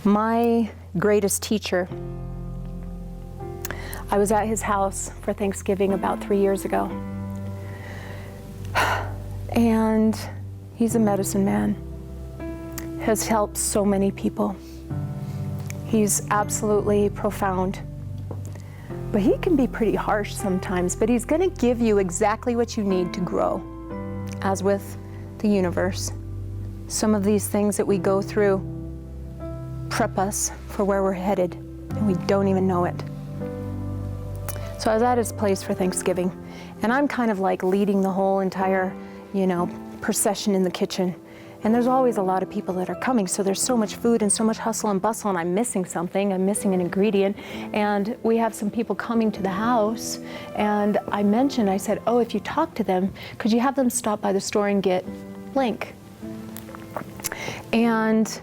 My greatest teacher, I was at his house for Thanksgiving about 3 years ago. And he's a medicine man, has helped so many people. He's absolutely profound. But he can be pretty harsh sometimes, but he's going to give you exactly what you need to grow. As with the universe, some of these things that we go through prep us for where we're headed, and we don't even know it. So I was at his place for Thanksgiving, and I'm kind of like leading the whole entire, procession in the kitchen. And there's always a lot of people that are coming, so there's so much food and so much hustle and bustle, and I'm missing something, I'm missing an ingredient. And we have some people coming to the house, and I said, oh, if you talk to them, could you have them stop by the store and get blank? And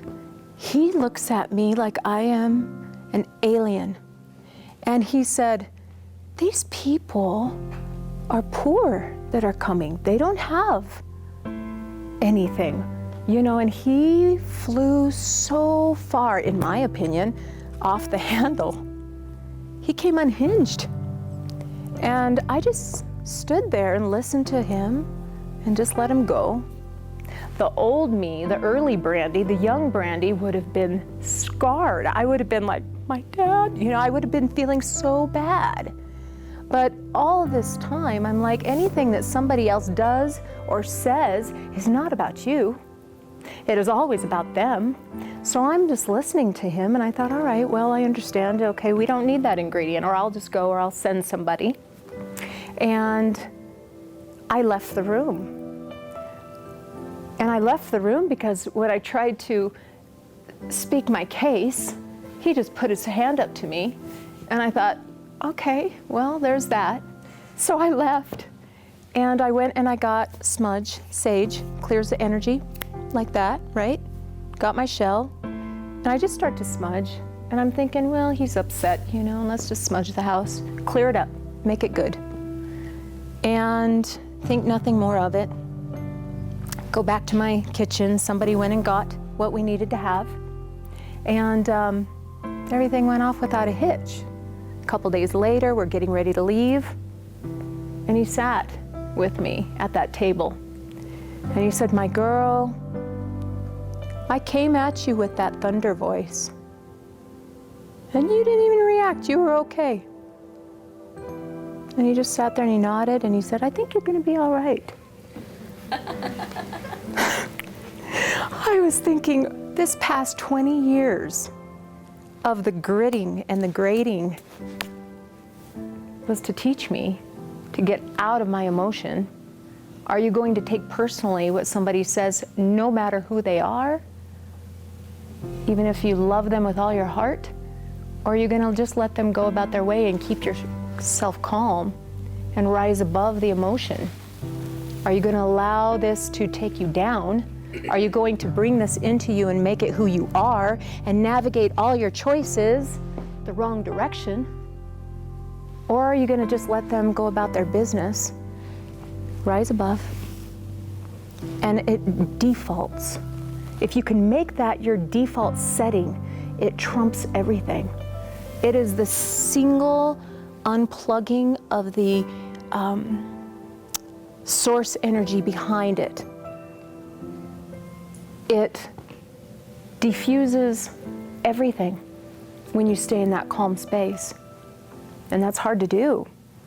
he looks at me like I am an alien. And he said, these people are poor that are coming. They don't have anything. And he flew so far, in my opinion, off the handle. He came unhinged. And I just stood there and listened to him and just let him go. The old me, the early Brandy, the young Brandy would have been scarred. I would have been like, my dad, I would have been feeling so bad. But all this time, I'm like, anything that somebody else does or says is not about you. It is always about them. So I'm just listening to him, and I thought, all right, well, I understand. Okay, we don't need that ingredient, or I'll just go, or I'll send somebody. And I left the room. And I left the room because when I tried to speak my case, he just put his hand up to me. And I thought, okay, well, there's that. So I left. And I went and I got smudge, sage, clears the energy. Like that, right? Got my shell, and I just start to smudge, and I'm thinking, well, he's upset, let's just smudge the house, clear it up, make it good, and think nothing more of it. Go back to my kitchen. Somebody went and got what we needed to have, and everything went off without a hitch. A couple days later, we're getting ready to leave, and he sat with me at that table, and he said, my girl, I came at you with that thunder voice, and you didn't even react. You were okay. And he just sat there and he nodded and he said, I think you're going to be all right. I was thinking, this past 20 years of the gritting and the grating was to teach me to get out of my emotion. Are you going to take personally what somebody says, no matter who they are? Even if you love them with all your heart? Or are you going to just let them go about their way and keep yourself calm and rise above the emotion? Are you going to allow this to take you down? Are you going to bring this into you and make it who you are and navigate all your choices the wrong direction? Or are you going to just let them go about their business, rise above, and it defaults? If you can make that your default setting, it trumps everything. It is the single unplugging of the source energy behind it. It diffuses everything when you stay in that calm space. And that's hard to do.